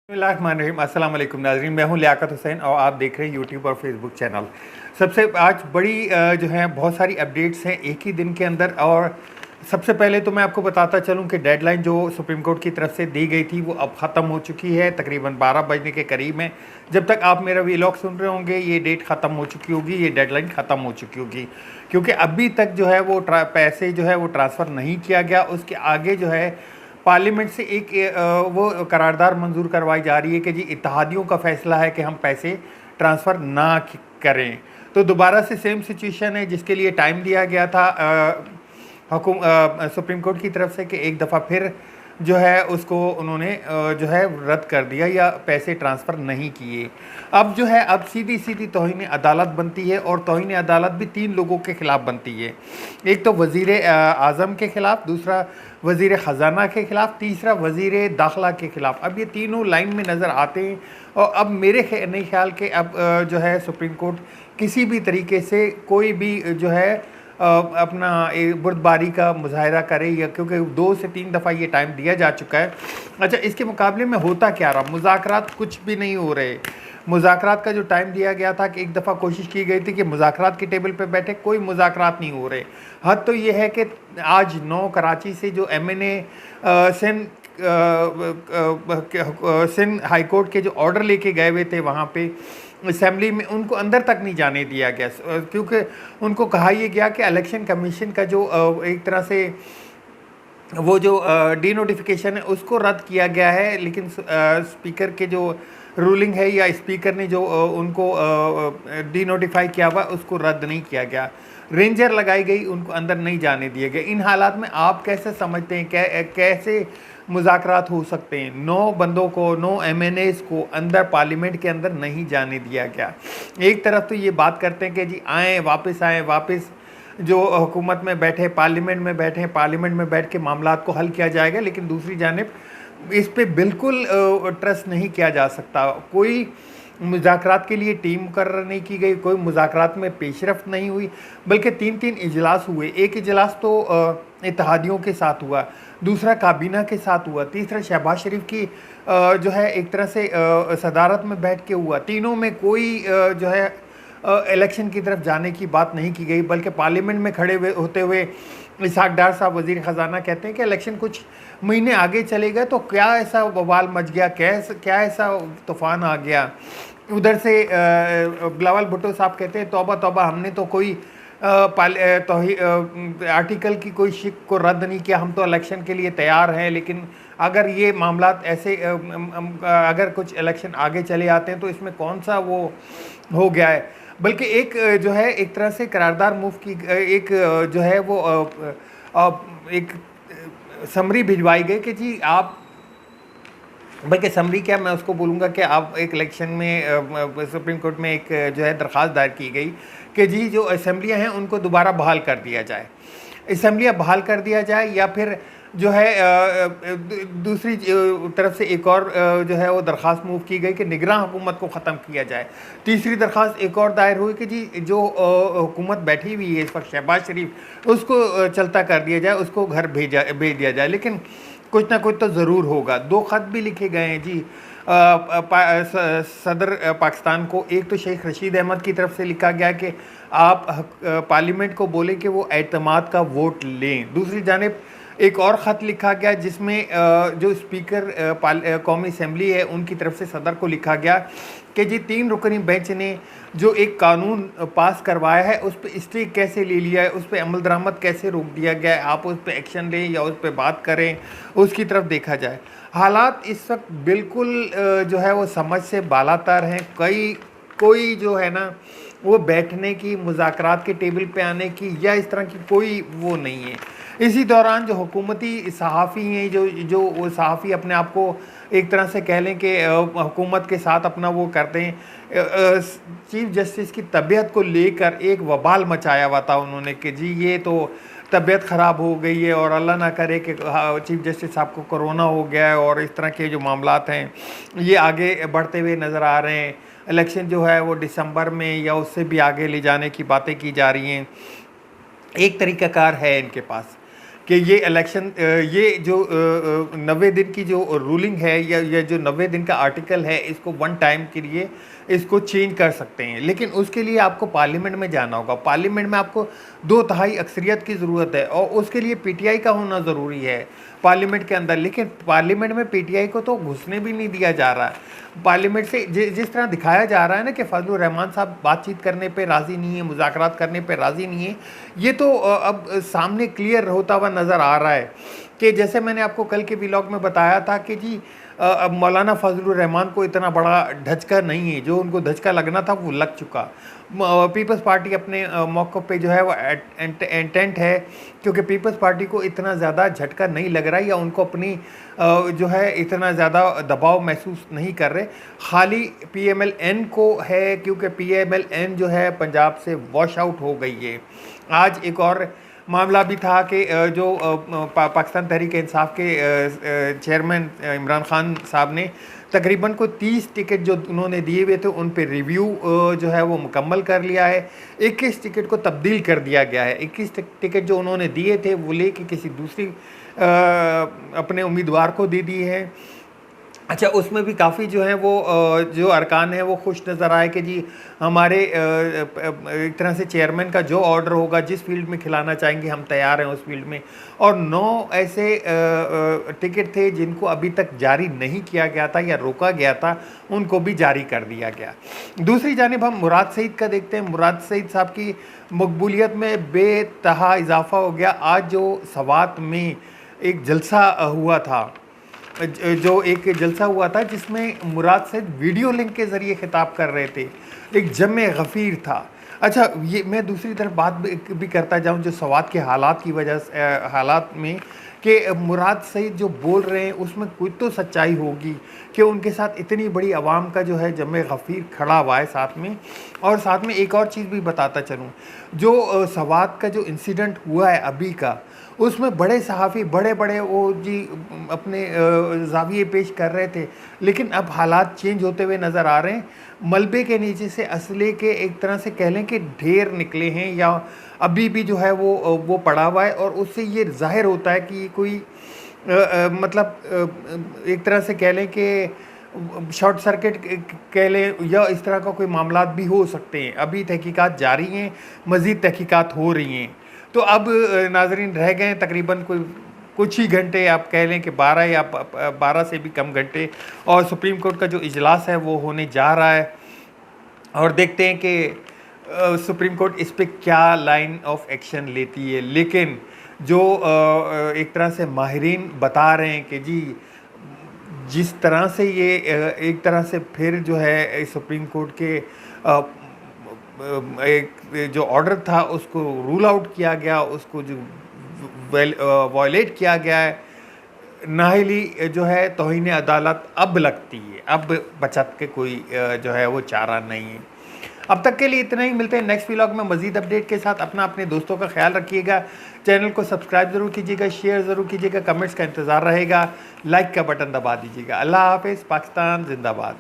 बिस्मिल्लाहिर्रहमानिर्रहीम। अस्सलाम वालेकुम नाज़रीन, मैं हूं लियाकत हुसैन और आप देख रहे हैं यूट्यूब और फेसबुक चैनल। सबसे आज बड़ी जो है बहुत सारी अपडेट्स हैं एक ही दिन के अंदर। और सबसे पहले तो मैं आपको बताता चलूं कि डेडलाइन जो सुप्रीम कोर्ट की तरफ से दी गई थी वो अब ख़त्म हो चुकी है, तकरीबन 12 बजने के करीब है। जब तक आप मेरा वीलॉग सुन रहे होंगे ये डेट ख़त्म हो चुकी होगी, ये डेडलाइन ख़त्म हो चुकी होगी, क्योंकि अभी तक जो है वो पैसे जो है वो ट्रांसफ़र नहीं किया गया। उसके आगे जो है पार्लियामेंट से एक वो करारदाद मंजूर करवाई जा रही है कि जी इत्तेहादियों का फैसला है कि हम पैसे ट्रांसफ़र ना करें। तो दोबारा से सेम सिचुएशन है जिसके लिए टाइम दिया गया था सुप्रीम कोर्ट की तरफ से कि एक दफ़ा फिर जो है उसको उन्होंने जो है रद्द कर दिया या पैसे ट्रांसफ़र नहीं किए। अब जो है अब सीधी सीधी तौहीन अदालत बनती है, और तौहीन अदालत भी 3 लोगों के ख़िलाफ़ बनती है। एक तो वज़ीर आज़म के ख़िलाफ़, दूसरा वज़ीर ख़जाना के ख़िलाफ़, तीसरा वज़ीर दाखिला के ख़िलाफ़। अब ये तीनों लाइन में नज़र आते हैं। और अब मेरे नहीं ख्याल के अब जो है सुप्रीम कोर्ट किसी भी तरीके से कोई भी जो है अपना बुर्दबारी का मुजाहरा करे, या क्योंकि 2 से 3 दफ़ा ये टाइम दिया जा चुका है। अच्छा, इसके मुकाबले में होता क्या रहा? मुज़ाकरात कुछ भी नहीं हो रहे। मुज़ाकरात का जो टाइम दिया गया था कि एक दफ़ा कोशिश की गई थी कि मुज़ाकरात की टेबल पे बैठे, कोई मुज़ाकरात नहीं हो रहे। हद तो ये है कि आज 9 कराची से जो MNA सिंध हाई कोर्ट के जो ऑर्डर लेके गए हुए थे वहाँ पे असेंबली में, उनको अंदर तक नहीं जाने दिया गया, क्योंकि उनको कहा यह गया कि इलेक्शन कमीशन का जो एक तरह से वो जो डी नोटिफिकेशन है उसको रद्द किया गया है, लेकिन स्पीकर के जो रूलिंग है या स्पीकर ने जो उनको डी नोटिफाई किया हुआ उसको रद्द नहीं किया गया। रेंजर लगाई गई, उनको अंदर नहीं जाने दिए गए। इन हालात में आप कैसे समझते हैं कैसे मुज़ाकरात हो सकते हैं? 9 बंदों को, 9 MNAs को अंदर पार्लियामेंट के अंदर नहीं जाने दिया गया। एक तरफ तो ये बात करते हैं कि जी आएँ वापस जो हुकूमत में बैठे, पार्लियामेंट में बैठे, पार्लियामेंट में बैठ के मामलात को हल किया जाएगा, लेकिन दूसरी जानिब इस पे बिल्कुल ट्रस्ट नहीं किया जा सकता। कोई मुज़ाकरात के लिए टीम मुकर्रर नहीं की गई, कोई मुज़ाकरात में पेशरफ्त नहीं हुई, बल्कि 3-3 इजलास हुए। एक इजलास तो इत्तेहादियों के साथ हुआ, दूसरा काबीना के साथ हुआ, तीसरा शहबाज शरीफ की जो है एक तरह से सदारत में बैठ के हुआ। तीनों में कोई जो है इलेक्शन की तरफ जाने की बात नहीं की गई, बल्कि पार्लियामेंट में खड़े होते हुए इसहाक डार साहब वज़ीर ख़जाना कहते हैं कि इलेक्शन कुछ महीने आगे चलेगा तो क्या ऐसा बवाल मच गया, क्या ऐसा तूफ़ान आ गया। उधर से बिलावल भुट्टो साहब कहते हैं तौबा तौबा, हमने तो कोई आर्टिकल की कोई शिक को रद्द नहीं किया, हम तो इलेक्शन के लिए तैयार हैं, लेकिन अगर ये मामलात ऐसे अगर कुछ इलेक्शन आगे चले आते हैं तो इसमें कौन सा वो हो गया है। बल्कि एक जो है एक तरह से करारदार मूव की एक जो है वो एक समरी भिजवाई गई कि जी आप, बल्कि समरी क्या मैं उसको बोलूँगा कि आप एक इलेक्शन में सुप्रीम कोर्ट में एक जो है दरख्वास्त दायर की गई कि जी जो असम्बलियाँ हैं उनको दोबारा बहाल कर दिया जाए, असम्बलियाँ बहाल कर दिया जाए, या फिर जो है दूसरी तरफ से एक और जो है वो दरख्वास्त मूव की गई कि निगरान हुकूमत को ख़त्म किया जाए। तीसरी दरख्वास्त एक और दायर हुई कि जी जो हुकूमत बैठी हुई है इस वक्त शहबाज शरीफ, उसको चलता कर दिया जाए, उसको घर भेज दिया जाए। लेकिन कुछ ना कुछ तो ज़रूर होगा। 2 ख़त भी लिखे गए हैं जी सदर पाकिस्तान को। एक तो शेख रशीद अहमद की तरफ से लिखा गया कि आप पार्लियामेंट को बोले कि वो एतमाद का वोट लें। दूसरी जानिब एक और ख़त लिखा गया जिसमें जो स्पीकर कौमी असम्बली है उनकी तरफ से सदर को लिखा गया कि जी 3 रुकनी बेंच ने जो एक कानून पास करवाया है उस पर स्टे कैसे ले लिया है, उस पर अमल दरामद कैसे रोक दिया गया है, आप उस पर एक्शन लें या उस पर बात करें, उसकी तरफ देखा जाए। हालात इस वक्त बिल्कुल जो है वो समझ से बालातर हैं। कोई जो है ना वो बैठने की, मुज़ाकरात के टेबल पे आने की या इस तरह की कोई वो नहीं है। इसी दौरान जो हुकूमती सहाफ़ी हैं, जो वो सहाफ़ी अपने आप को एक तरह से कह लें कि हुकूमत के साथ अपना वो करते हैं, चीफ़ जस्टिस की तबीयत को लेकर एक वबाल मचाया हुआ था उन्होंने कि जी ये तो तबीयत ख़राब हो गई है और अल्लाह ना करे कि चीफ़ जस्टिस साहब को कोरोना हो गया है, और इस तरह के जो मामलात हैं ये आगे बढ़ते हुए नज़र आ रहे हैं। इलेक्शन जो है वो दिसंबर में या उससे भी आगे ले जाने की बातें की जा रही हैं। एक तरीक़ाकार है इनके पास कि ये इलेक्शन ये जो 90 दिन की जो रूलिंग है या जो 90 दिन का आर्टिकल है, इसको वन टाइम के लिए इसको चेंज कर सकते हैं, लेकिन उसके लिए आपको पार्लियामेंट में जाना होगा। पार्लियामेंट में आपको 2/3 अक्सरियत की ज़रूरत है और उसके लिए पीटीआई का होना ज़रूरी है पार्लियामेंट के अंदर। लेकिन पार्लियामेंट में पीटीआई को तो घुसने भी नहीं दिया जा रहा है। पार्लियामेंट से जिस तरह दिखाया जा रहा है ना कि फजलुर रहमान साहब बातचीत करने पे राज़ी नहीं है, मुज़ाकरात करने पे राज़ी नहीं है, ये तो अब सामने क्लियर होता हुआ नज़र आ रहा है कि जैसे मैंने आपको कल के व्लॉग में बताया था कि जी अब मौलाना फजलुर रहमान को इतना बड़ा धचका नहीं है, जो उनको धचका लगना था वो लग चुका। पीपल्स पार्टी अपने मौक़िफ़ पे जो है वो इंटेंट है, क्योंकि पीपल्स पार्टी को इतना ज़्यादा झटका नहीं लग रहा है या उनको अपनी जो है इतना ज़्यादा दबाव महसूस नहीं कर रहे। खाली PMLN को है, क्योंकि PMLN जो है पंजाब से वॉश आउट हो गई है। आज एक और मामला भी था कि जो पाकिस्तान तहरीक इंसाफ के चेयरमैन इमरान खान साहब ने तकरीबन को 30 टिकट जो उन्होंने दिए हुए थे उन पे रिव्यू जो है वो मुकम्मल कर लिया है। 21 टिकट को तब्दील कर दिया गया है। 21 टिकट जो उन्होंने दिए थे वो लेके किसी दूसरी अपने उम्मीदवार को दे दिए हैं। अच्छा, उसमें भी काफ़ी जो है वो जो अरकान है वो खुश नज़र आए कि जी हमारे एक तरह से चेयरमैन का जो ऑर्डर होगा, जिस फील्ड में खिलाना चाहेंगे हम तैयार हैं उस फील्ड में। और 9 ऐसे टिकट थे जिनको अभी तक जारी नहीं किया गया था या रोका गया था, उनको भी जारी कर दिया गया। दूसरी जानिब हम मुराद सईद का देखते हैं। मुराद सईद साहब की मकबूलियत में बेतहा इजाफा हो गया। आज जो सवात में एक जलसा हुआ था, जो एक जलसा हुआ था जिसमें मुराद सईद वीडियो लिंक के ज़रिए खिताब कर रहे थे, एक जमे गफ़ीर था। अच्छा, ये मैं दूसरी तरफ बात भी करता जाऊं जो सवात के हालात की वजह से हालात में कि मुराद सईद जो बोल रहे हैं उसमें कोई तो सच्चाई होगी कि उनके साथ इतनी बड़ी आवाम का जो है जमे गफ़ीर खड़ा हुआ है साथ में। और साथ में एक और चीज़ भी बताता चलूँ, जो सवात का जो इंसिडेंट हुआ है अभी का, उसमें बड़े सहाफ़ी बड़े बड़े वो जी अपने ज़ाविये पेश कर रहे थे, लेकिन अब हालात चेंज होते हुए नज़र आ रहे हैं। मलबे के नीचे से असले के एक तरह से कह लें कि ढेर निकले हैं या अभी भी जो है वो पड़ा हुआ है, और उससे ये ज़ाहिर होता है कि कोई मतलब एक तरह से कह लें कि शॉर्ट सर्किट कह लें या इस तरह का कोई मामलात भी हो सकते हैं। अभी तहकीकात जारी हैं, मज़ीद तहकीकात हो रही हैं। तो अब नाज़रीन रह गए तकरीबन कुछ ही घंटे, आप कह लें कि 12 या 12 से भी कम घंटे, और सुप्रीम कोर्ट का जो इजलास है वो होने जा रहा है। और देखते हैं कि सुप्रीम कोर्ट इस पे क्या लाइन ऑफ एक्शन लेती है। लेकिन जो एक तरह से माहिरीन बता रहे हैं कि जी जिस तरह से ये एक तरह से फिर जो है सुप्रीम कोर्ट के एक जो ऑर्डर था उसको रूल आउट किया गया, उसको जो वायलेट किया गया है, नाहिली जो है तौहीन अदालत अब लगती है। अब बचत के कोई जो है वो चारा नहीं है। अब तक के लिए इतना ही। मिलते हैं नेक्स्ट व्लॉग में मज़ीद अपडेट के साथ। अपने दोस्तों का ख्याल रखिएगा। चैनल को सब्सक्राइब ज़रूर कीजिएगा, शेयर ज़रूर कीजिएगा, कमेंट्स का इंतज़ार रहेगा, लाइक का बटन दबा दीजिएगा। अल्लाह हाफ़िज़। पाकिस्तान जिंदाबाद।